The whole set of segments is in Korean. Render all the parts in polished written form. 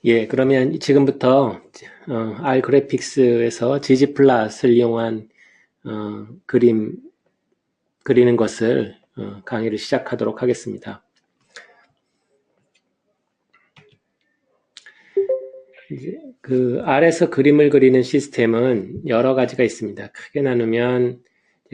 예, 그러면 지금부터 R 그래픽스에서 gg플롯을 이용한 그림 그리는 것을 강의를 시작하도록 하겠습니다. 이제 그 R에서 그림을 그리는 시스템은 여러 가지가 있습니다. 크게 나누면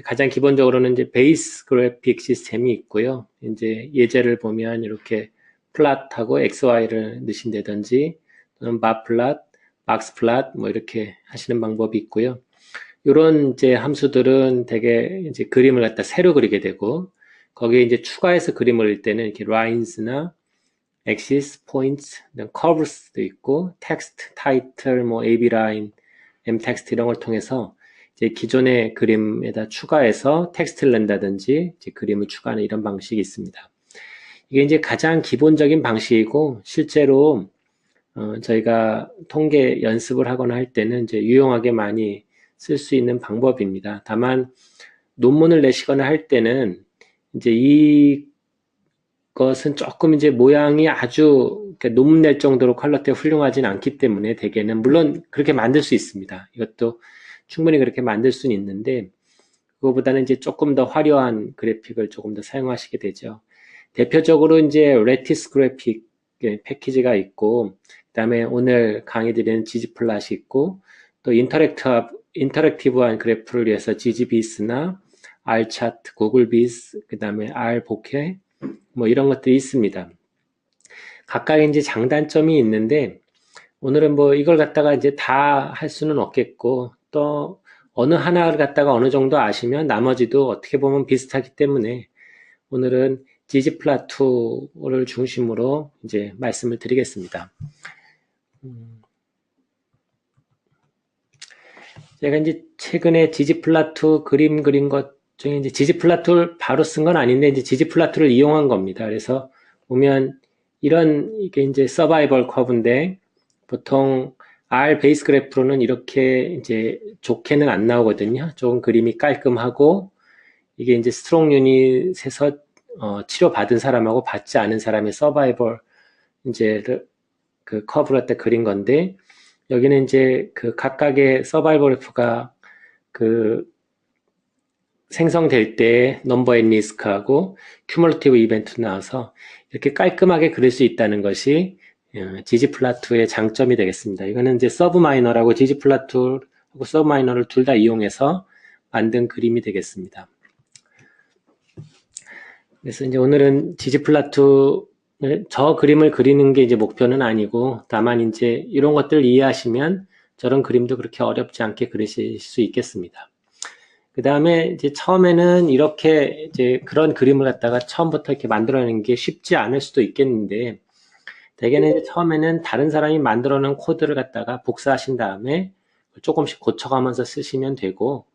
가장 기본적으로는 이제 베이스 그래픽 시스템이 있고요. 이제 예제를 보면 이렇게 플랫하고 XY를 넣으신다든지 또는 마플랫, 박스플랫 뭐 이렇게 하시는 방법이 있고요. 이런 이제 함수들은 대개 이제 그림을 갖다 새로 그리게 되고 거기에 이제 추가해서 그림을 그릴 때는 이렇게 lines나 axis, points, curves도 있고 text, title, 뭐 ab line, m text 이런 걸 통해서 이제 기존의 그림에다 추가해서 텍스트를 낸다든지 이제 그림을 추가하는 이런 방식이 있습니다. 이게 이제 가장 기본적인 방식이고 실제로 저희가 통계 연습을 하거나 할 때는 이제 유용하게 많이 쓸 수 있는 방법입니다. 다만 논문을 내시거나 할 때는 이제 이것은 조금 이제 모양이 아주 논문 낼 정도로 퀄리티가 훌륭하진 않기 때문에 대개는 물론 그렇게 만들 수 있습니다. 이것도 충분히 그렇게 만들 수는 있는데 그거보다는 이제 조금 더 화려한 그래픽을 조금 더 사용하시게 되죠. 대표적으로 이제 레티스 그래픽 패키지가 있고 그다음에 오늘 강의 드리는 지지플랫이 있고 또 인터랙티브한 그래프를 위해서 지지비스나 R차트, 구글비스, 그다음에 R보케 뭐 이런 것들이 있습니다. 각각의 이제 장단점이 있는데 오늘은 뭐 이걸 갖다가 이제 다 할 수는 없겠고 또 어느 하나를 갖다가 어느 정도 아시면 나머지도 어떻게 보면 비슷하기 때문에 오늘은 ggplot2를 중심으로 이제 말씀을 드리겠습니다. 제가 이제 최근에 ggplot2 그림 그린 것 중에 이제 ggplot2를 바로 쓴 건 아닌데 이제 ggplot2를 이용한 겁니다. 그래서 보면 이런 이게 이제 서바이벌 커브인데 보통 R 베이스 그래프로는 이렇게 이제 좋게는 안 나오거든요. 조금 그림이 깔끔하고 이게 이제 스트롱 유닛에서 치료받은 사람하고 받지 않은 사람의 서바이벌 이제 그 커브를 갖다 그린 건데 여기는 이제 그 각각의 서바이벌 그래프가 그 생성될 때 넘버 앤 리스크하고 큐뮬러티브 이벤트 나와서 이렇게 깔끔하게 그릴 수 있다는 것이 ggplot2의 장점이 되겠습니다. 이거는 이제 서브 마이너라고 ggplot2하고 서브 마이너를 둘 다 이용해서 만든 그림이 되겠습니다. 그래서 이제 오늘은 ggplot2 저 그림을 그리는 게 이제 목표는 아니고 다만 이제 이런 것들을 이해하시면 저런 그림도 그렇게 어렵지 않게 그리실 수 있겠습니다. 그 다음에 이제 처음에는 이렇게 이제 그런 그림을 갖다가 처음부터 이렇게 만들어내는 게 쉽지 않을 수도 있겠는데 대개는 이제 처음에는 다른 사람이 만들어 놓은 코드를 갖다가 복사하신 다음에 조금씩 고쳐가면서 쓰시면 되고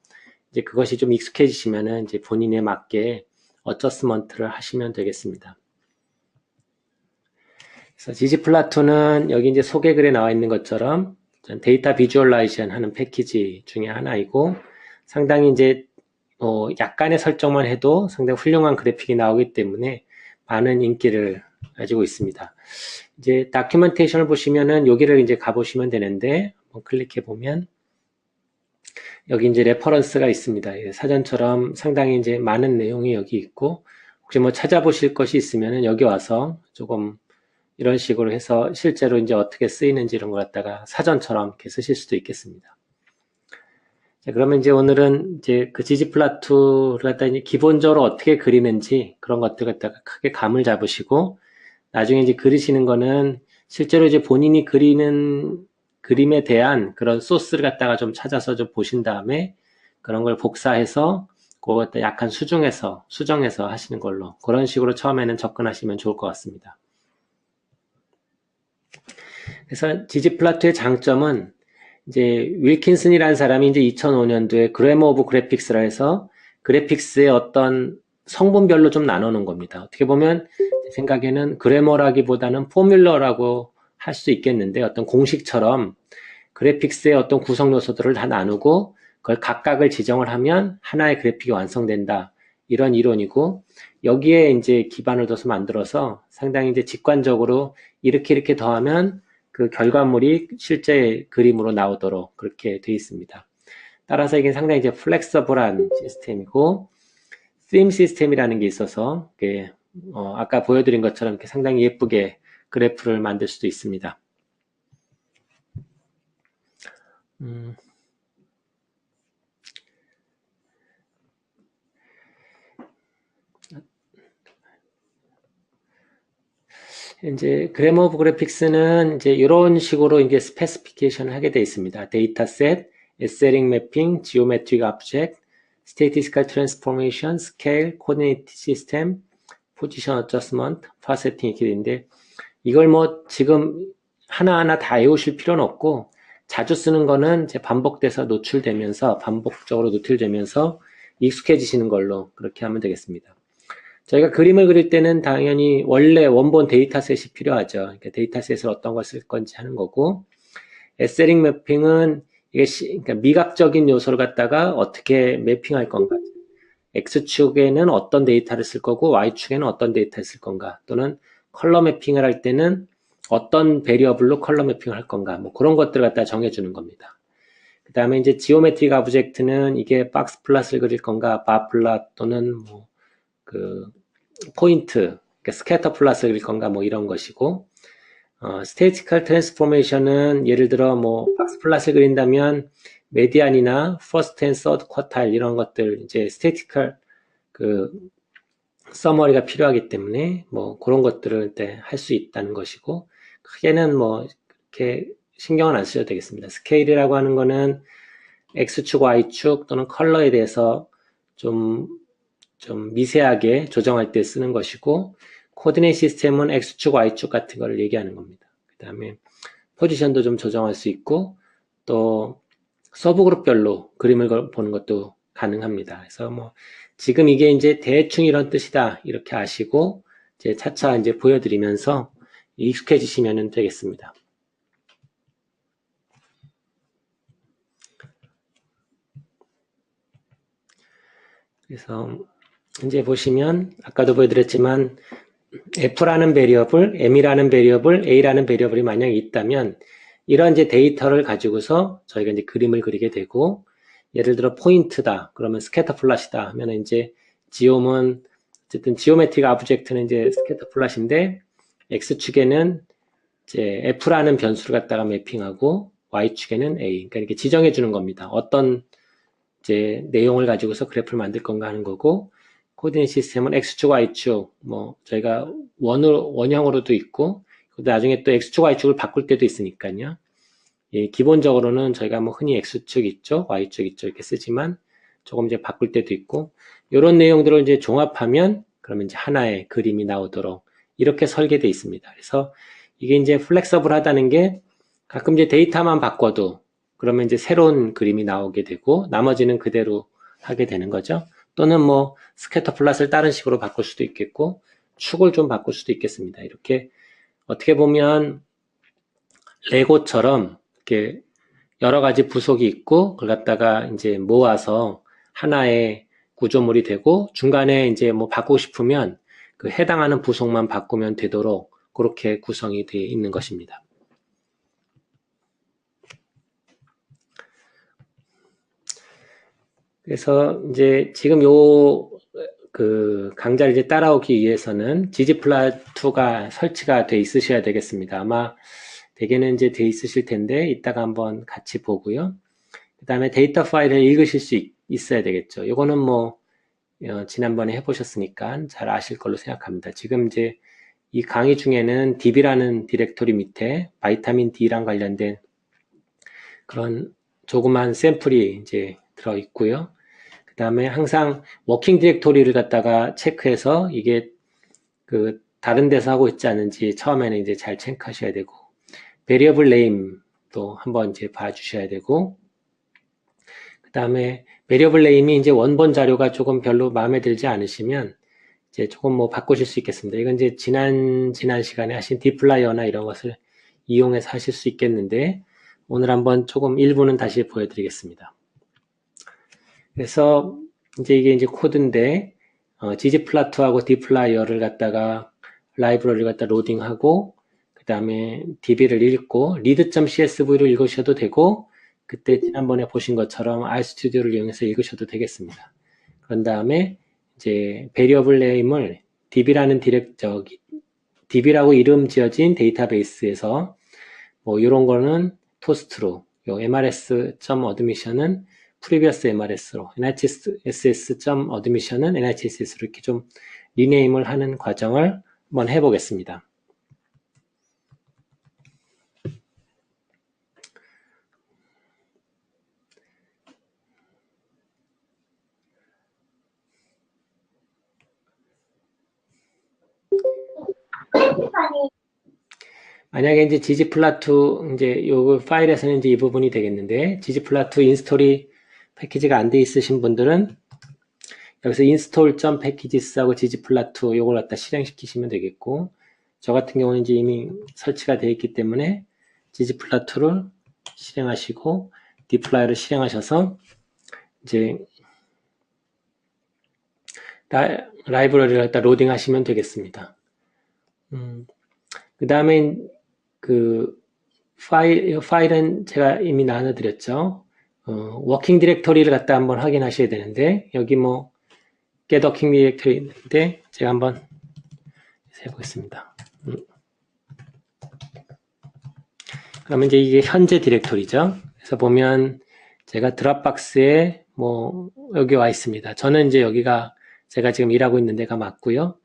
이제 그것이 좀 익숙해지시면은 이제 본인에 맞게 어저스먼트를 하시면 되겠습니다. 그래서 ggplot2는 여기 이제 소개글에 나와 있는 것처럼 데이터 비주얼라이제이션 하는 패키지 중에 하나이고 상당히 이제 약간의 설정만 해도 상당히 훌륭한 그래픽이 나오기 때문에 많은 인기를 가지고 있습니다. 이제 다큐멘테이션을 보시면은 여기를 이제 가보시면 되는데 한번 클릭해 보면 여기 이제 레퍼런스가 있습니다. 사전처럼 상당히 이제 많은 내용이 여기 있고 혹시 뭐 찾아보실 것이 있으면은 여기 와서 조금 이런 식으로 해서 실제로 이제 어떻게 쓰이는지 이런 걸 갖다가 사전처럼 이렇게 쓰실 수도 있겠습니다. 자, 그러면 이제 오늘은 이제 그 ggplot2를 갖다 이제 기본적으로 어떻게 그리는지 그런 것들 갖다가 크게 감을 잡으시고 나중에 이제 그리시는 거는 실제로 이제 본인이 그리는 그림에 대한 그런 소스를 갖다가 좀 찾아서 좀 보신 다음에 그런 걸 복사해서 그걸 갖다 약간 수정해서 하시는 걸로 그런 식으로 처음에는 접근하시면 좋을 것 같습니다. 그래서 ggplot2의 장점은 이제 윌킨슨이라는 사람이 이제 2005년도에 그래머 오브 그래픽스라 해서 그래픽스의 어떤 성분별로 좀 나누는 겁니다. 어떻게 보면 제 생각에는 그래머라기보다는 포뮬러라고 할 수 있겠는데 어떤 공식처럼 그래픽스의 어떤 구성 요소들을 다 나누고 그걸 각각을 지정을 하면 하나의 그래픽이 완성된다. 이런 이론이고 여기에 이제 기반을 둬서 만들어서 상당히 이제 직관적으로 이렇게 더하면 그 결과물이 실제 그림으로 나오도록 그렇게 되어 있습니다. 따라서 이게 상당히 이제 플렉서블한 시스템이고, theme 시스템이라는 게 있어서, 아까 보여드린 것처럼 이렇게 상당히 예쁘게 그래프를 만들 수도 있습니다. 이제 그래머 오브 그래픽스는 이제 이런 식으로 이제 스페시피케이션을 하게 되어 있습니다. 데이터셋, 에세링 매핑, 지오메트릭 오브젝트, 스태티스컬 트랜스포메이션, 스케일, 코디네이트 시스템, 포지션 어저스먼트, 파세팅 이렇게 되는데, 이걸 뭐 지금 하나하나 다 외우실 필요는 없고, 자주 쓰는 거는 이제 반복돼서 반복적으로 노출되면서 익숙해지시는 걸로 그렇게 하면 되겠습니다. 저희가 그림을 그릴 때는 당연히 원래 원본 데이터셋이 필요하죠. 그러니까 데이터셋을 어떤 걸 쓸 건지 하는 거고, 에세링 매핑은 이게 그러니까 미각적인 요소를 갖다가 어떻게 매핑할 건가. X축에는 어떤 데이터를 쓸 거고 Y축에는 어떤 데이터를 쓸 건가, 또는 컬러 매핑을 할 때는 어떤 베리어블로 컬러 매핑을 할 건가, 뭐 그런 것들을 갖다 정해주는 겁니다. 그 다음에 이제 지오메트릭 오브젝트는 이게 박스 플롯을 그릴 건가, 바 플롯 또는 뭐 그 포인트, 그러니까 스캐터 플롯을 그릴 건가, 뭐 이런 것이고, 스태티컬 트랜스포메이션은 예를 들어 뭐 박스 플롯을 그린다면 메디안이나 퍼스트 앤 서드 쿼타일 이런 것들 이제 스태티컬 그 서머리가 필요하기 때문에 뭐 그런 것들을 할 수 있다는 것이고, 크게는 뭐 이렇게 신경은 안 쓰셔도 되겠습니다. 스케일이라고 하는 거는 X축, Y축 또는 컬러에 대해서 좀 미세하게 조정할 때 쓰는 것이고, 코디네이트 시스템은 X축, Y축 같은 걸 얘기하는 겁니다. 그 다음에 포지션도 좀 조정할 수 있고, 또 서브그룹별로 그림을 보는 것도 가능합니다. 그래서 뭐 지금 이게 이제 대충 이런 뜻이다 이렇게 아시고 이제 차차 이제 보여드리면서 익숙해지시면 되겠습니다. 그래서 이제 보시면 아까도 보여드렸지만 F라는 베리어블, M이라는 베리어블, A라는 베리어블이 만약에 있다면 이런 이제 데이터를 가지고서 저희가 이제 그림을 그리게 되고, 예를 들어 포인트다 그러면 스캐터 플롯이다 하면 이제 지옴은 어쨌든 지오메트릭 오브젝트는 이제 스캐터 플롯인데 X축에는 이제 F라는 변수를 갖다가 매핑하고 Y축에는 A, 그러니까 이렇게 지정해 주는 겁니다. 어떤 이제 내용을 가지고서 그래프를 만들 건가 하는 거고, 코디네이트 시스템은 X축, Y축, 뭐, 저희가 원형으로도 있고, 나중에 또 X축, Y축을 바꿀 때도 있으니까요. 예, 기본적으로는 저희가 뭐 흔히 X축 있죠, Y축 있죠, 이렇게 쓰지만, 조금 이제 바꿀 때도 있고, 이런 내용들을 이제 종합하면, 그러면 이제 하나의 그림이 나오도록 이렇게 설계되어 있습니다. 그래서 이게 이제 플렉서블 하다는 게 가끔 이제 데이터만 바꿔도 그러면 이제 새로운 그림이 나오게 되고 나머지는 그대로 하게 되는 거죠. 또는 뭐 스캐터 플롯을 다른 식으로 바꿀 수도 있겠고 축을 좀 바꿀 수도 있겠습니다. 이렇게 어떻게 보면 레고처럼 이렇게 여러 가지 부속이 있고 그걸 갖다가 이제 모아서 하나의 구조물이 되고 중간에 이제 뭐 바꾸고 싶으면 그 해당하는 부속만 바꾸면 되도록 그렇게 구성이 되어 있는 것입니다. 그래서 이제 지금 그 강좌를 이제 따라오기 위해서는 ggplot2가 설치가 돼 있으셔야 되겠습니다. 아마 대개는 이제 돼 있으실 텐데 이따가 한번 같이 보고요. 그 다음에 데이터 파일을 읽으실 수 있어야 되겠죠. 이거는 뭐 지난번에 해보셨으니까 잘 아실 걸로 생각합니다. 지금 이제 이 강의 중에는 db라는 디렉토리 밑에 바이타민 D랑 관련된 그런 조그만 샘플이 이제 들어 있고요. 그 다음에 항상 워킹 디렉토리를 갖다가 체크해서 이게 그 다른 데서 하고 있지 않은지 처음에는 이제 잘 체크하셔야 되고, 베리어블 네임도 한번 이제 봐주셔야 되고, 그 다음에 베리어블 네임이 이제 원본 자료가 조금 별로 마음에 들지 않으시면 이제 조금 뭐 바꾸실 수 있겠습니다. 이건 이제 지난 시간에 하신 디플라이어나 이런 것을 이용해서 하실 수 있겠는데, 오늘 한번 조금 일부는 다시 보여드리겠습니다. 그래서 이제 이게 이제 코드인데, ggplot하고 dplyer를 갖다가 라이브러리를 갖다 로딩하고, 그 그 다음에 db를 읽고 read.csv를 읽으셔도 되고 그때 지난번에 보신 것처럼 RStudio를 이용해서 읽으셔도 되겠습니다. 그런 다음에 이제 variable name을 db라는 db라고 이름 지어진 데이터베이스에서 뭐 이런 거는 toast로, 요 mrs.admission은 previous mrs로, nhss.admission은 nhss로 이렇게 좀 리네임을 하는 과정을 한번 해보겠습니다. 만약에 이제 ggplot 이제 요 파일에서는 이제 이 부분이 되겠는데 ggplot 인스톨이 패키지가 안 돼 있으신 분들은 여기서 install.packages하고 ggplot 요걸 갖다 실행시키시면 되겠고 저 같은 경우는 이제 이미 설치가 되어 있기 때문에 ggplot를 실행하시고 deploy를 실행하셔서 이제 라이브러리를 갖다 로딩 하시면 되겠습니다. 그 다음에 그 파일은 제가 이미 나눠드렸죠. 워킹 디렉토리를 갖다 한번 확인하셔야 되는데 여기 뭐 get working 디렉토리인데 제가 한번 해보겠습니다. 그러면 이제 이게 현재 디렉토리죠. 그래서 보면 제가 드롭박스에 뭐 여기 와 있습니다. 저는 이제 여기가 제가 지금 일하고 있는 데가 맞고요.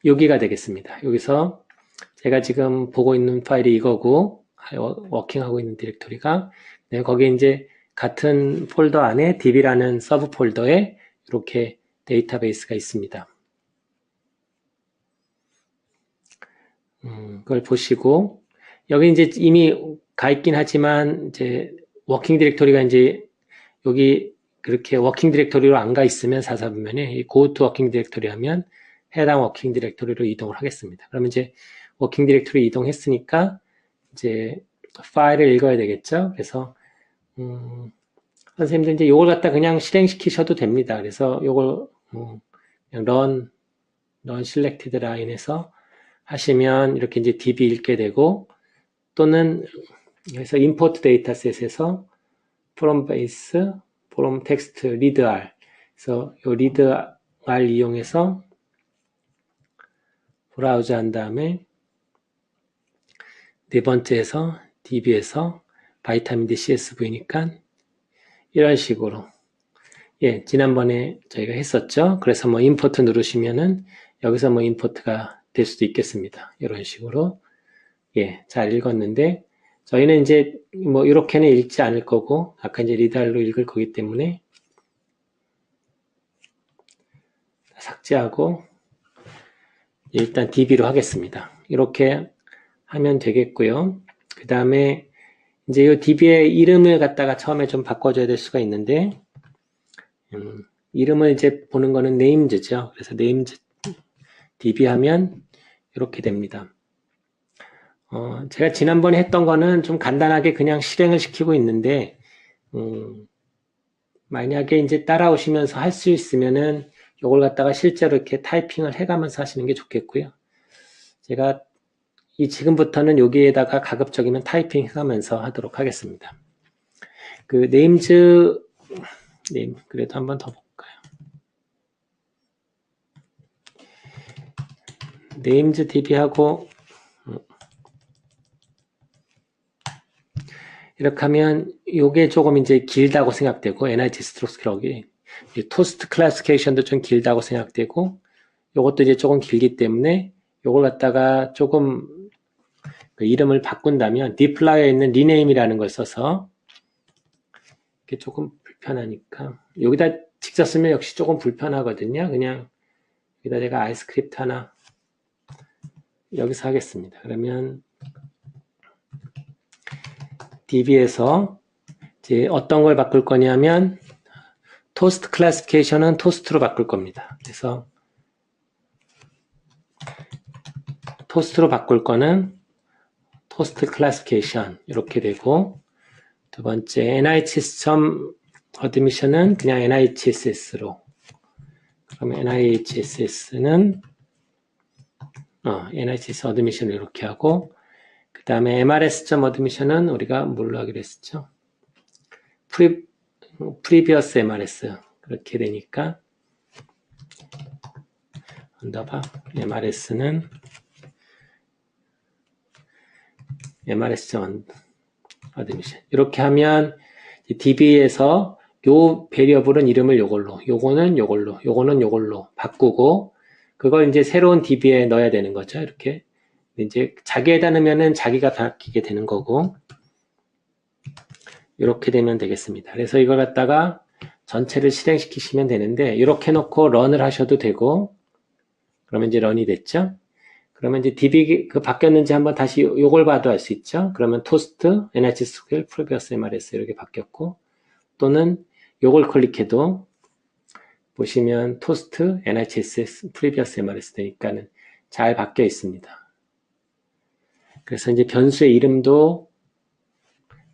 여기가 되겠습니다. 여기서 제가 지금 보고 있는 파일이 이거고 워킹하고 있는 디렉토리가 네, 거기에 이제 같은 폴더 안에 db라는 서브 폴더에 이렇게 데이터베이스가 있습니다. 그걸 보시고 여기 이제 이미 가 있긴 하지만 이제 워킹 디렉토리가 이제 여기 그렇게 워킹 디렉토리로 안 가 있으면 사사보면에 go to 워킹 디렉토리 하면 해당 워킹 디렉토리로 이동을 하겠습니다. 그러면 이제 워킹 디렉토리 이동했으니까 이제 파일을 읽어야 되겠죠. 그래서 선생님들 이제 이걸 갖다 그냥 실행시키셔도 됩니다. 그래서 이걸 그냥 run selected line에서 하시면 이렇게 이제 db 읽게 되고 또는 여기서 import dataset에서 from base, from text readr 그래서 이 readr 이용해서 브라우저 한 다음에 네 번째에서 db에서 vitamin D CSV니까 이런 식으로 예 지난번에 저희가 했었죠. 그래서 뭐 import 누르시면은 여기서 뭐 import가 될 수도 있겠습니다. 이런 식으로 예 잘 읽었는데 저희는 이제 뭐 이렇게는 읽지 않을 거고 아까 이제 리달로 읽을 거기 때문에 삭제하고 일단 db로 하겠습니다. 이렇게 하면 되겠고요. 그 다음에 이제 이 db의 이름을 갖다가 처음에 좀 바꿔줘야 될 수가 있는데 이름을 이제 보는 거는 names죠. 그래서 names db 하면 이렇게 됩니다. 제가 지난번에 했던 거는 좀 간단하게 그냥 실행을 시키고 있는데 만약에 이제 따라오시면서 할 수 있으면은 이걸 갖다가 실제로 이렇게 타이핑을 해가면서 하시는 게 좋겠고요. 제가 지금부터는 여기에다가 가급적이면 타이핑 해가면서 하도록 하겠습니다. 그 names 그래도 한번 더 볼까요? names db하고 이렇게 하면 이게 조금 이제 길다고 생각되고 NIT 스트로스크럭이 토스트 클래시피케이션도 좀 길다고 생각되고 이것도 이제 조금 길기 때문에 이걸 갖다가 조금 그 이름을 바꾼다면 deploy에 있는 rename이라는 걸 써서 이게 조금 불편하니까 여기다 직접 쓰면 역시 조금 불편하거든요. 그냥 여기다 제가 iScript 하나 여기서 하겠습니다. 그러면 db에서 이제 어떤 걸 바꿀 거냐면 토스트 클래시피케이션은 토스트로 바꿀 겁니다. 그래서 토스트로 바꿀 거는 토스트 클래시피케이션 이렇게 되고 두 번째 NIHS.admission은 그냥 NIHSS로 그러면 NIHSS는 NICS 어드미션을 이렇게 하고, 그 다음에 MRS.어드미션은 우리가 뭘로 하기로 했었죠? previous MRS. 그렇게 되니까, 언더바, MRS는 MRS.어드미션. 이렇게 하면, DB에서 요 베리어블은 이름을 요걸로, 요거는 요걸로, 요거는 요걸로 바꾸고, 그걸 이제 새로운 DB에 넣어야 되는 거죠. 이렇게. 이제 자기에다 넣으면은 자기가 바뀌게 되는 거고, 이렇게 되면 되겠습니다. 그래서 이걸 갖다가 전체를 실행시키시면 되는데, 이렇게 놓고 런을 하셔도 되고, 그러면 이제 런이 됐죠? 그러면 이제 DB 바뀌었는지 한번 다시 요걸 봐도 알 수 있죠? 그러면 토스트, NHSQL, previous MRS 이렇게 바뀌었고, 또는 요걸 클릭해도 보시면 토스트, NHS, previous MRS 되니까는 잘 바뀌어 있습니다. 그래서 이제 변수의 이름도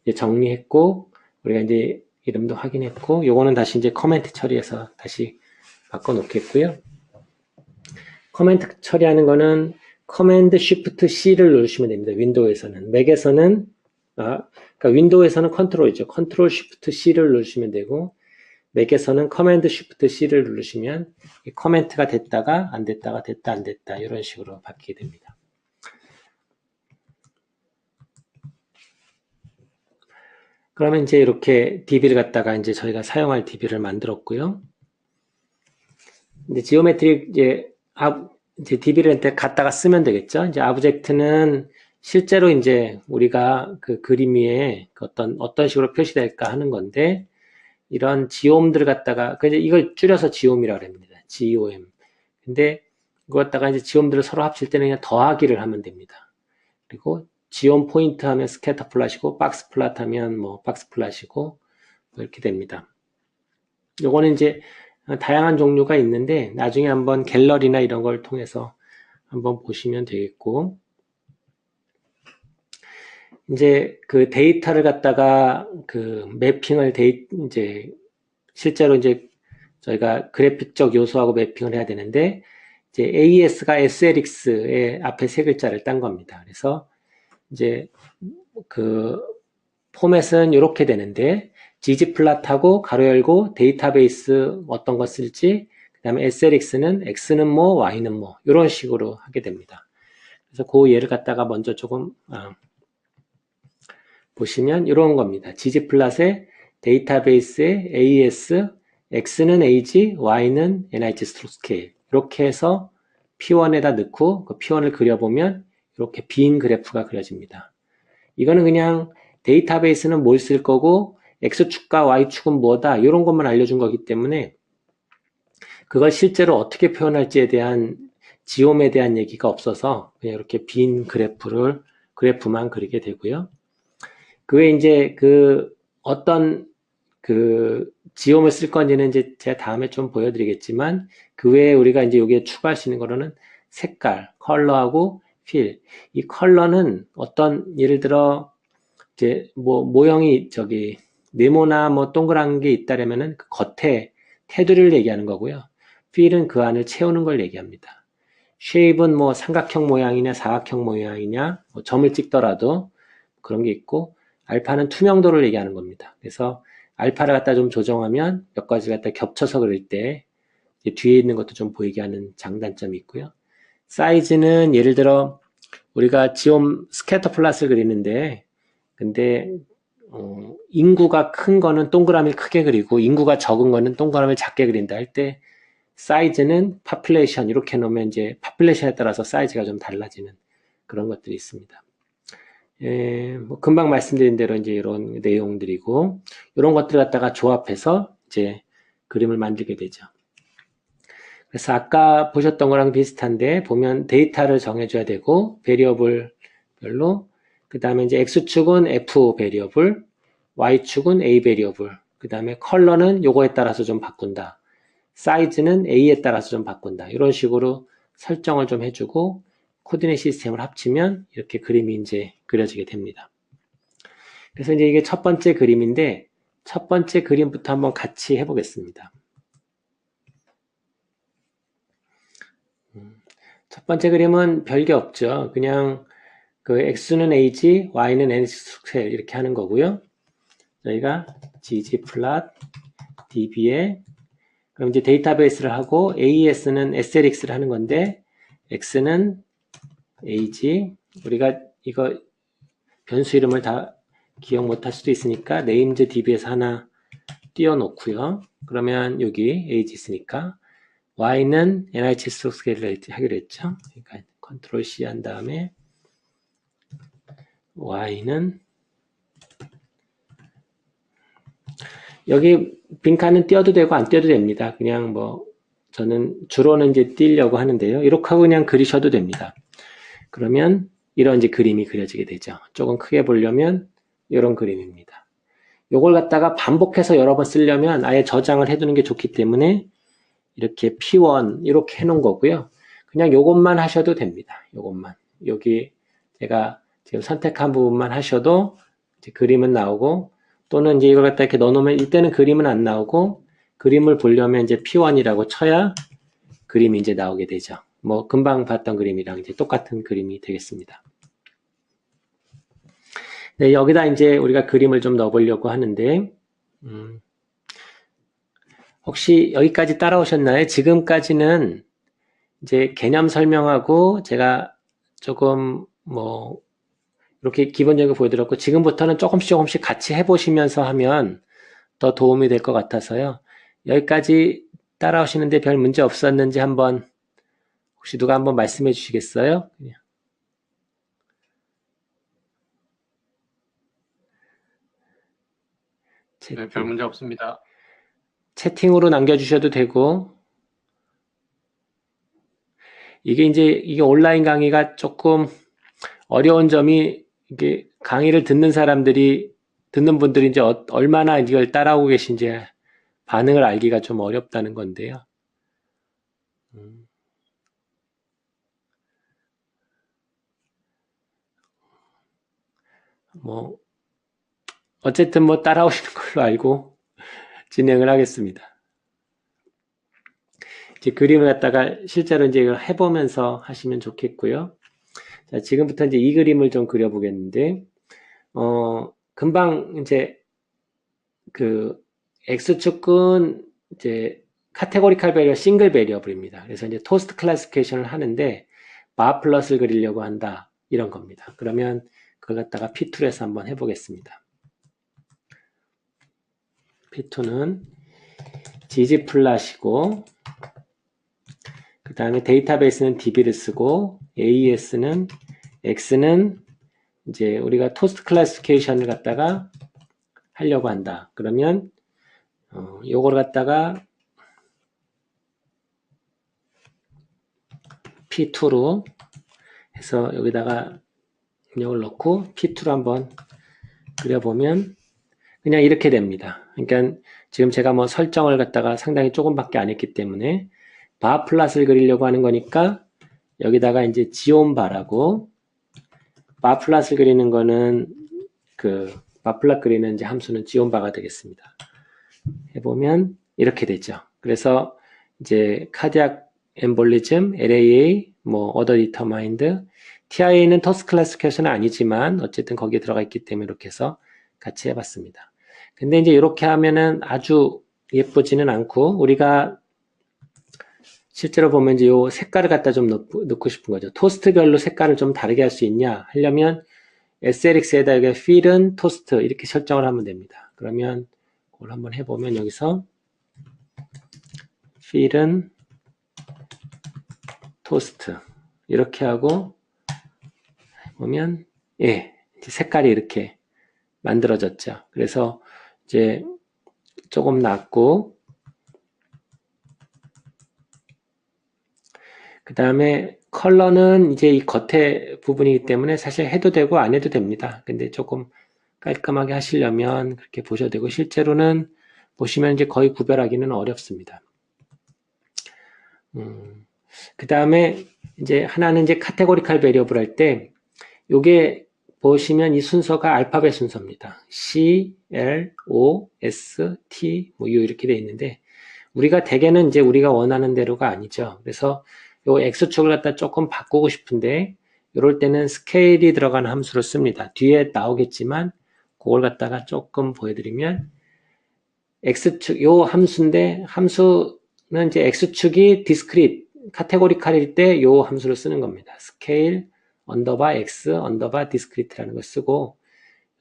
이제 정리했고, 우리가 이제 이름도 확인했고, 요거는 다시 이제 커멘트 처리해서 다시 바꿔 놓겠고요. 커멘트 처리하는 거는 커맨드 쉬프트 C를 누르시면 됩니다. 윈도우에서는. 맥에서는, 그러니까 윈도우에서는 컨트롤이죠. 컨트롤 쉬프트 C를 누르시면 되고, 맥에서는 커맨드 쉬프트 C를 누르시면 이 커멘트가 됐다가 안 됐다가 됐다 안 됐다 이런 식으로 바뀌게 됩니다. 그러면 이제 이렇게 DB를 갖다가 이제 저희가 사용할 DB를 만들었고요. 이제 지오메트릭 이제 DB를 갖다가 쓰면 되겠죠. 이제 아브젝트는 실제로 이제 우리가 그 그림 위에 어떤 식으로 표시될까 하는 건데, 이런 지옴들을 갖다가, 이걸 줄여서 지옴이라고 합니다. GOM. 근데 이거 갖다가 이제 지옴들을 서로 합칠 때는 그냥 더하기를 하면 됩니다. 그리고 지옴 포인트 하면 스캐터 플랫이고, 박스 플랫 하면 뭐 박스 플랫이고, 뭐 이렇게 됩니다. 요거는 이제 다양한 종류가 있는데, 나중에 한번 갤러리나 이런 걸 통해서 한번 보시면 되겠고, 이제 그 데이터를 갖다가 그 매핑을 이제 실제로 이제 저희가 그래픽적 요소하고 매핑을 해야 되는데, 이제 AES가 SLX의 앞에 세 글자를 딴 겁니다. 그래서 이제 그 포맷은 이렇게 되는데, ggplot하고 가로 열고 데이터베이스 어떤 거 쓸지, 그 다음에 SLX는 X는 뭐, Y는 뭐, 이런 식으로 하게 됩니다. 그래서 그 예를 갖다가 먼저 조금, 보시면 이런 겁니다. ggplot에 데이터베이스에 AES, X는 age, Y는 NIH 스케일. 이렇게 해서 P1에다 넣고 그 P1을 그려보면 이렇게 빈 그래프가 그려집니다. 이거는 그냥 데이터베이스는 뭘 쓸 거고 X축과 Y축은 뭐다 이런 것만 알려준 거기 때문에 그걸 실제로 어떻게 표현할지에 대한 지옴에 대한 얘기가 없어서 그냥 이렇게 빈 그래프만 그리게 되고요. 그 외에 이제 어떤 지옴을 쓸 건지는 이제 제가 다음에 좀 보여드리겠지만, 그 외에 우리가 이제 여기에 추가할 수 있는 거로는 색깔, 컬러하고 필. 이 컬러는 예를 들어, 이제 모형이 네모나 뭐 동그란 게 있다라면은 그 겉에 테두리를 얘기하는 거고요. 필은 그 안을 채우는 걸 얘기합니다. 쉐입은 뭐 삼각형 모양이냐 사각형 모양이냐, 뭐 점을 찍더라도 그런 게 있고, 알파는 투명도를 얘기하는 겁니다. 그래서 알파를 갖다 좀 조정하면 몇 가지를 갖다 겹쳐서 그릴 때 뒤에 있는 것도 좀 보이게 하는 장단점이 있고요. 사이즈는 예를 들어 우리가 지옴 스캐터 플랫을 그리는데, 근데 인구가 큰 거는 동그라미를 크게 그리고 인구가 적은 거는 동그라미를 작게 그린다 할 때, 사이즈는 파퓰레이션 이렇게 놓으면 이제 파퓰레이션에 따라서 사이즈가 좀 달라지는 그런 것들이 있습니다. 뭐 금방 말씀드린 대로 이제 이런 내용들이고, 이런 것들을 갖다가 조합해서 이제 그림을 만들게 되죠. 그래서 아까 보셨던 거랑 비슷한데, 보면 데이터를 정해줘야 되고, 베리어블별로, 그 다음에 이제 X축은 F 베리어블, Y축은 A 베리어블, 그 다음에 컬러는 요거에 따라서 좀 바꾼다. 사이즈는 A에 따라서 좀 바꾼다. 이런 식으로 설정을 좀 해주고, 코디네이트 시스템을 합치면 이렇게 그림이 이제 그려지게 됩니다. 그래서 이제 이게 첫 번째 그림인데, 첫 번째 그림부터 한번 같이 해보겠습니다. 첫 첫 번째 그림은 별게 없죠. 그냥 그 x는 ag, y는 nxl 이렇게 하는 거고요. 저희가 ggplot db에 그럼 이제 데이터베이스를 하고 AES는 SLX를 하는 건데 x는 ag 우리가 이거 변수 이름을 다 기억 못할 수도 있으니까 named db에서 하나 띄워놓고요. 그러면 여기 age 있으니까 y는 NIH 스케일을 하기로 했죠. 그러니까 컨트롤 C 한 다음에 y는 여기 빈칸은 띄워도 되고 안 띄워도 됩니다. 그냥 뭐 저는 주로는 이제 띄려고 하는데요. 이렇게 하고 그냥 그리셔도 됩니다. 그러면 이런 이제 그림이 그려지게 되죠. 조금 크게 보려면 이런 그림입니다. 요걸 갖다가 반복해서 여러 번 쓰려면 아예 저장을 해두는 게 좋기 때문에 이렇게 P1 이렇게 해놓은 거고요. 그냥 요것만 하셔도 됩니다. 요것만 여기 제가 지금 선택한 부분만 하셔도 이제 그림은 나오고 또는 이제 이걸 갖다 이렇게 넣어놓으면 이때는 그림은 안 나오고 그림을 보려면 이제 P1이라고 쳐야 그림이 이제 나오게 되죠. 뭐 금방 봤던 그림이랑 이제 똑같은 그림이 되겠습니다. 네, 여기다 이제 우리가 그림을 좀 넣어보려고 하는데 혹시 여기까지 따라오셨나요? 지금까지는 이제 개념 설명하고 제가 조금 뭐 이렇게 기본적으로 보여드렸고 지금부터는 조금씩 같이 해보시면서 하면 더 도움이 될 것 같아서요. 여기까지 따라오시는데 별 문제 없었는지 한번 혹시 누가 한번 말씀해 주시겠어요? 네, 별 문제 없습니다. 채팅으로 남겨주셔도 되고 이게 온라인 강의가 조금 어려운 점이 이게 강의를 듣는 분들이 이제 얼마나 이걸 따라오고 계신지 반응을 알기가 좀 어렵다는 건데요. 뭐 어쨌든 뭐 따라오시는 걸로 알고 진행을 하겠습니다. 이제 그림을 갖다가 실제로 이제 이걸 해보면서 하시면 좋겠고요. 자, 지금부터 이제 이 그림을 좀 그려보겠는데, 금방 이제 그 X축은 이제 카테고리칼 베리어 싱글 베리어블입니다. 그래서 이제 토스트 클래시피케이션을 하는데 바 플러스를 그리려고 한다. 이런 겁니다. 그러면 그걸 갖다가 P2에서 한번 해보겠습니다. P2는 gg플롯이고 그 다음에 데이터베이스는 db를 쓰고 AES는 X는 이제 우리가 토스트 클래시피케이션을 갖다가 하려고 한다. 그러면 요걸 갖다가 P2로 해서 여기다가 입력을 넣고 P2로 한번 그려보면 그냥 이렇게 됩니다. 그러니까 지금 제가 뭐 설정을 갖다가 상당히 조금밖에 안 했기 때문에 바 플롯을 그리려고 하는 거니까 여기다가 이제 지온바라고 바 플롯을 그리는 거는 그 바 플롯 그리는 이제 함수는 지온바가 되겠습니다. 해보면 이렇게 되죠. 그래서 이제 카디악 엠볼리즘, LAA, 뭐 other determined, TIA는 토스 클래시피케이션은 아니지만 어쨌든 거기에 들어가 있기 때문에 이렇게 해서 같이 해봤습니다. 근데 이제 이렇게 하면은 아주 예쁘지는 않고 우리가 실제로 보면 이제 요 색깔을 갖다 좀 넣고 싶은 거죠. 토스트별로 색깔을 좀 다르게 할 수 있냐 하려면 SLX에다 여기 필은 토스트 이렇게 설정을 하면 됩니다. 그러면 그걸 한번 해보면 여기서 필은 토스트 이렇게 하고 보면 예 색깔이 이렇게 만들어졌죠. 그래서 이제 조금 낫고 그 다음에 컬러는 이제 이 겉에 부분이기 때문에 사실 해도 되고 안 해도 됩니다. 근데 조금 깔끔하게 하시려면 그렇게 보셔도 되고 실제로는 보시면 이제 거의 구별하기는 어렵습니다. 그 다음에 이제 하나는 이제 카테고리칼 베리어블 할 때 요게 보시면 이 순서가 알파벳 순서입니다. C, L, O, S, T, 뭐 U 이렇게 돼 있는데 우리가 대개는 이제 우리가 원하는 대로가 아니죠. 그래서 요 X축을 갖다 조금 바꾸고 싶은데, 이럴 때는 스케일이 들어간 함수를 씁니다. 뒤에 나오겠지만, 그걸 갖다가 조금 보여드리면, X축, 요 함수인데, 함수는 이제 X축이 discrete, 카테고리칼일 때 요 함수를 쓰는 겁니다. scale, 언더바 X, 언더바 discrete라는 걸 쓰고,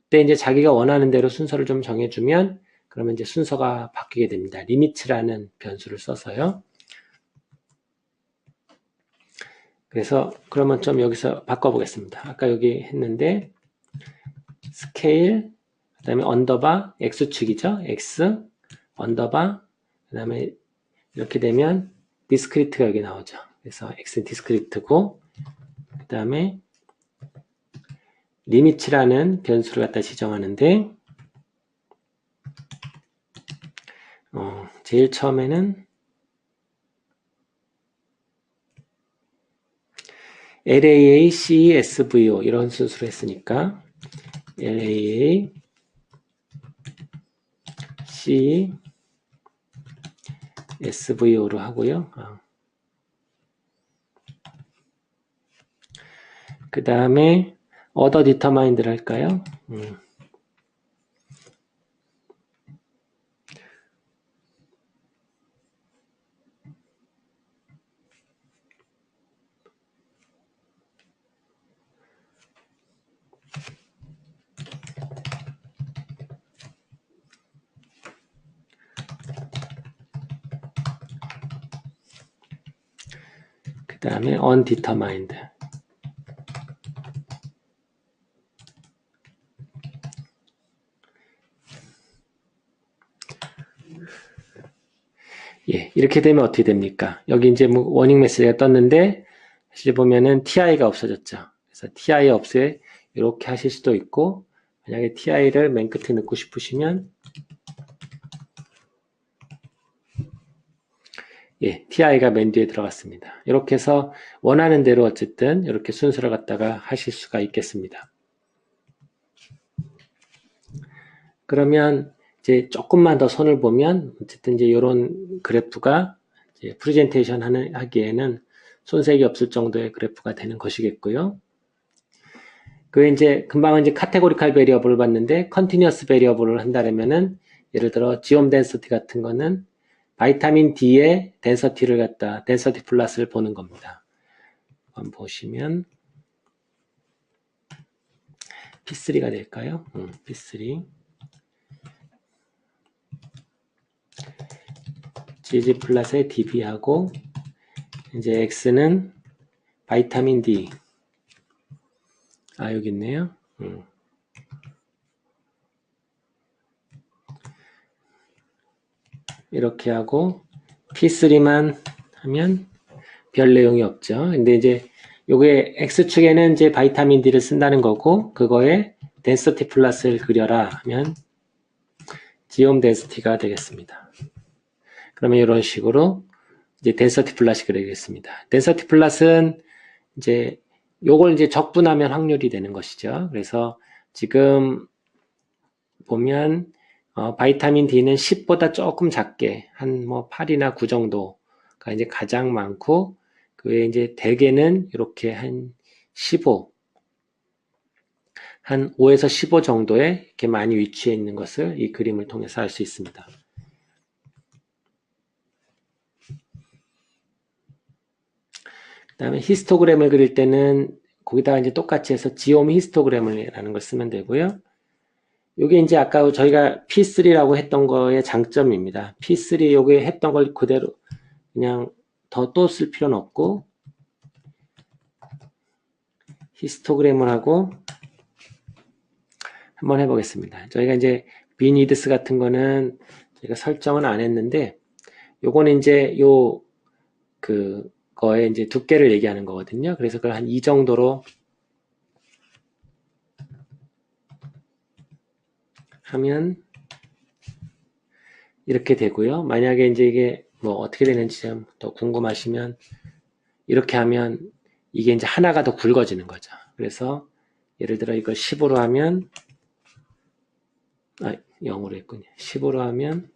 그때 이제 자기가 원하는 대로 순서를 좀 정해주면, 그러면 이제 순서가 바뀌게 됩니다. limit라는 변수를 써서요. 그래서 그러면 좀 여기서 바꿔보겠습니다. 아까 여기 했는데 scale 그 다음에 언더바 x축이죠. x 언더바 그 다음에 이렇게 되면 discrete가 여기 나오죠. 그래서 x discrete고 그 다음에 limit라는 변수를 갖다 지정하는데 제일 처음에는 LAA, CE, SVO 이런 순서로 했으니까 LAA, CE, SVO로 하고요. 그 다음에 order determined를 할까요? 그 다음에 undetermined. 예, 이렇게 되면 어떻게 됩니까? 여기 이제 뭐 워닝 메시지가 떴는데 사실 보면은 ti가 없어졌죠. 그래서 ti 없애 이렇게 하실 수도 있고 만약에 ti를 맨 끝에 넣고 싶으시면 예, ti가 맨 뒤에 들어갔습니다. 이렇게 해서 원하는 대로 어쨌든 이렇게 순서를 갖다가 하실 수가 있겠습니다. 그러면 이제 조금만 더 손을 보면 어쨌든 이제 이런 그래프가 이제 프레젠테이션 하기에는 손색이 없을 정도의 그래프가 되는 것이겠고요. 그 이제 금방 이제 카테고리칼 베리어블을 봤는데 컨티뉴어스 베리어블을 한다면은 예를 들어 지옴 덴서티 같은 거는 바이타민 D의 덴서티를 갖다 덴서티 플러스를 보는 겁니다. 한번 보시면 P3가 될까요? P3 GG 플러스의 DB하고 이제 X는 바이타민 D 여기 있네요. 이렇게 하고 P3만 하면 별 내용이 없죠. 근데 이제 요게 X축에는 이제 바이타민 D를 쓴다는 거고 그거에 덴서티 플러스를 그려라 하면 지옴 덴서티가 되겠습니다. 그러면 이런 식으로 이제 덴서티 플러스 그리겠습니다. 덴서티 플러스는 이제 요걸 이제 적분하면 확률이 되는 것이죠. 그래서 지금 보면 바이타민 D는 10보다 조금 작게 한 뭐 8이나 9 정도가 이제 가장 많고 그 외에 이제 대개는 이렇게 한 15, 한 5에서 15 정도에 이렇게 많이 위치해 있는 것을 이 그림을 통해서 알 수 있습니다. 그 다음에 히스토그램을 그릴 때는 거기다가 이제 똑같이 해서 지옴 히스토그램이라는 걸 쓰면 되고요. 이게 이제 아까 저희가 P3라고 했던 거의 장점입니다. P3 요게 했던 걸 그대로 그냥 더 또 쓸 필요는 없고 히스토그램을 하고 한번 해보겠습니다. 저희가 이제 비니드스 같은 거는 저희가 설정은 안 했는데 요거는 이제 그거에 이제 두께를 얘기하는 거거든요. 그래서 그걸 한 이 정도로 하면 이렇게 되고요. 만약에 이제 이게 뭐 어떻게 되는지 좀 더 궁금하시면 이렇게 하면 이게 이제 하나가 더 굵어지는 거죠. 그래서 예를 들어 이걸 10으로 하면 0으로 했군요. 10으로 하면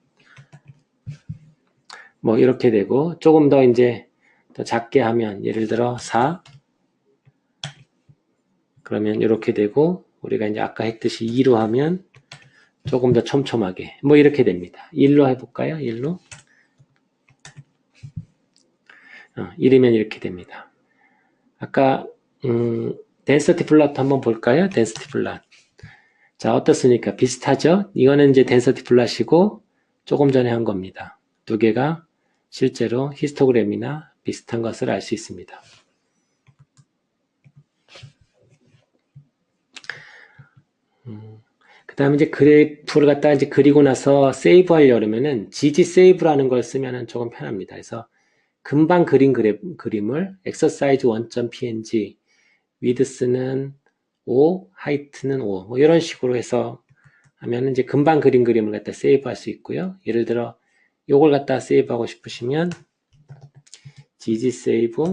뭐 이렇게 되고 조금 더 이제 더 작게 하면 예를 들어 4 그러면 이렇게 되고 우리가 이제 아까 했듯이 2로 하면 조금 더 촘촘하게 뭐 이렇게 됩니다. 1로 해볼까요? 1로 1이면 이렇게 됩니다. 아까 density plot 한번 볼까요? density plot. 자, 어떻습니까? 비슷하죠? 이거는 이제 density plot이고 조금 전에 한 겁니다. 두 개가 실제로 히스토그램이나 비슷한 것을 알 수 있습니다. 그 다음에 이제 그래프를 갖다가 이제 그리고 나서 세이브 하려면은 gg save라는 걸 쓰면은 조금 편합니다. 그래서 금방 그린 그림을 exercise 1.png width는 5, height는 5, 뭐 이런 식으로 해서 하면 이제 금방 그린 그림을 갖다 세이브 할 수 있고요. 예를 들어 요걸 갖다 세이브 하고 싶으시면 gg save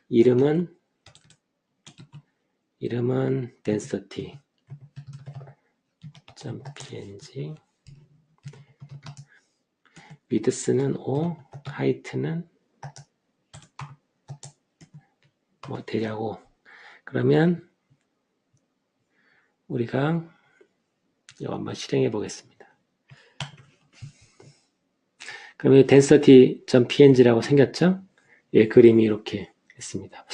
이름은 density .png width는 5, height는 뭐 대략 5. 그러면 우리가 이거 한번 실행해 보겠습니다. 그러면 density.png라고 생겼죠? 예, 그림이 이렇게 있습니다.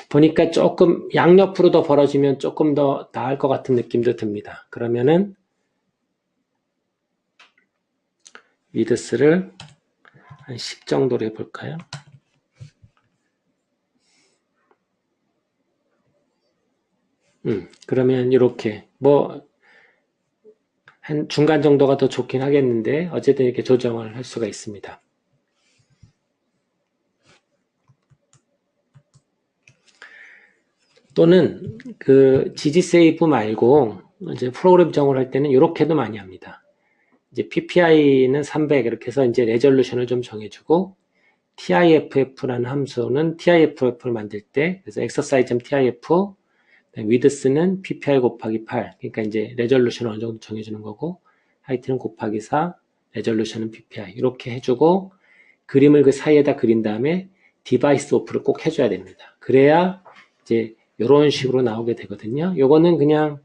보니까 조금 양옆으로 더 벌어지면 조금 더 나을 것 같은 느낌도 듭니다. 그러면은 위드스를 한 10 정도로 해볼까요? 그러면 이렇게 뭐 한 중간 정도가 더 좋긴 하겠는데 어쨌든 이렇게 조정을 할 수가 있습니다. 또는 그 gg save 말고 이제 프로그램 정을 할 때는 이렇게도 많이 합니다. 이제 PPI는 300 이렇게 해서 이제 레졸루션을 좀 정해주고 TIFF라는 함수는 TIFF를 만들 때 그래서 exercise.tif width는 PPI 곱하기 8 그러니까 이제 레졸루션을 어느 정도 정해주는 거고 하이트는 곱하기 4 레졸루션은 PPI 이렇게 해주고 그림을 그 사이에다 그린 다음에 디바이스 오프를 꼭 해줘야 됩니다. 그래야 이제 이런 식으로 나오게 되거든요. 요거는 그냥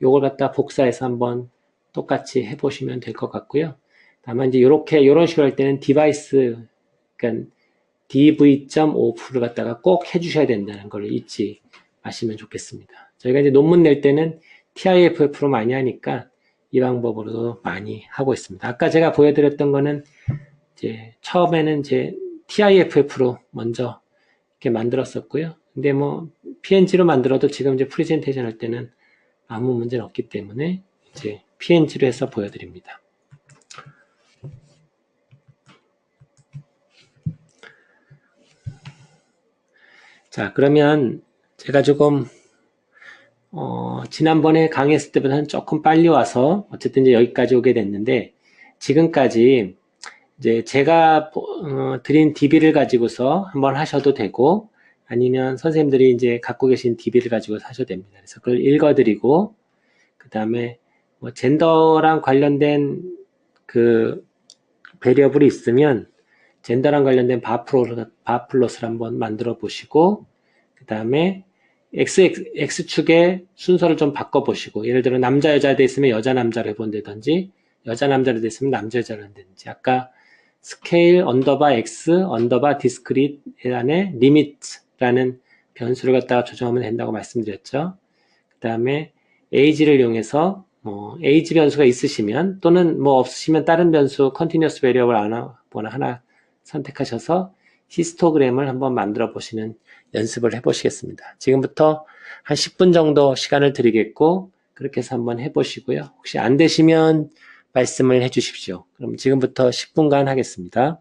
요걸 갖다 복사해서 한번 똑같이 해보시면 될 것 같고요. 다만 이제 이런 식으로 할 때는 디바이스 그러니까 dv.off를 갖다가 꼭 해주셔야 된다는 걸 잊지 마시면 좋겠습니다. 저희가 이제 논문 낼 때는 TIFF로 많이 하니까 이 방법으로도 많이 하고 있습니다. 아까 제가 보여드렸던 거는 이제 처음에는 이제 TIFF로 먼저 이렇게 만들었었고요. 근데 뭐 PNG로 만들어도 지금 이제 프레젠테이션 할 때는 아무 문제는 없기 때문에 이제 PNG로 해서 보여드립니다. 자, 그러면 제가 조금 지난번에 강의했을 때보다는 조금 빨리 와서 어쨌든 이제 여기까지 오게 됐는데 지금까지 이제 제가 드린 DB를 가지고서 한번 하셔도 되고 아니면 선생님들이 이제 갖고 계신 DB를 가지고 하셔도 됩니다. 그래서 그걸 읽어드리고 그 다음에 뭐 젠더랑 관련된 그 베리어블이 있으면 젠더랑 관련된 바플롯을 한번 만들어 보시고 그 다음에 X축의 순서를 좀 바꿔보시고 예를 들어 남자 여자 돼 있으면 여자 남자로 해본다든지 여자 남자로 돼 있으면 남자 여자로 한다든지 아까 스케일 언더바 X 언더바 디스크릿 안에 리미트라는 변수를 갖다가 조정하면 된다고 말씀드렸죠. 그 다음에 age를 이용해서 age 변수가 있으시면 또는 뭐 없으시면 다른 변수 continuous variable 하나 선택하셔서 히스토그램을 한번 만들어 보시는 연습을 해보시겠습니다. 지금부터 한 10분 정도 시간을 드리겠고 그렇게 해서 한번 해보시고요. 혹시 안 되시면 말씀을 해주십시오. 그럼 지금부터 10분간 하겠습니다.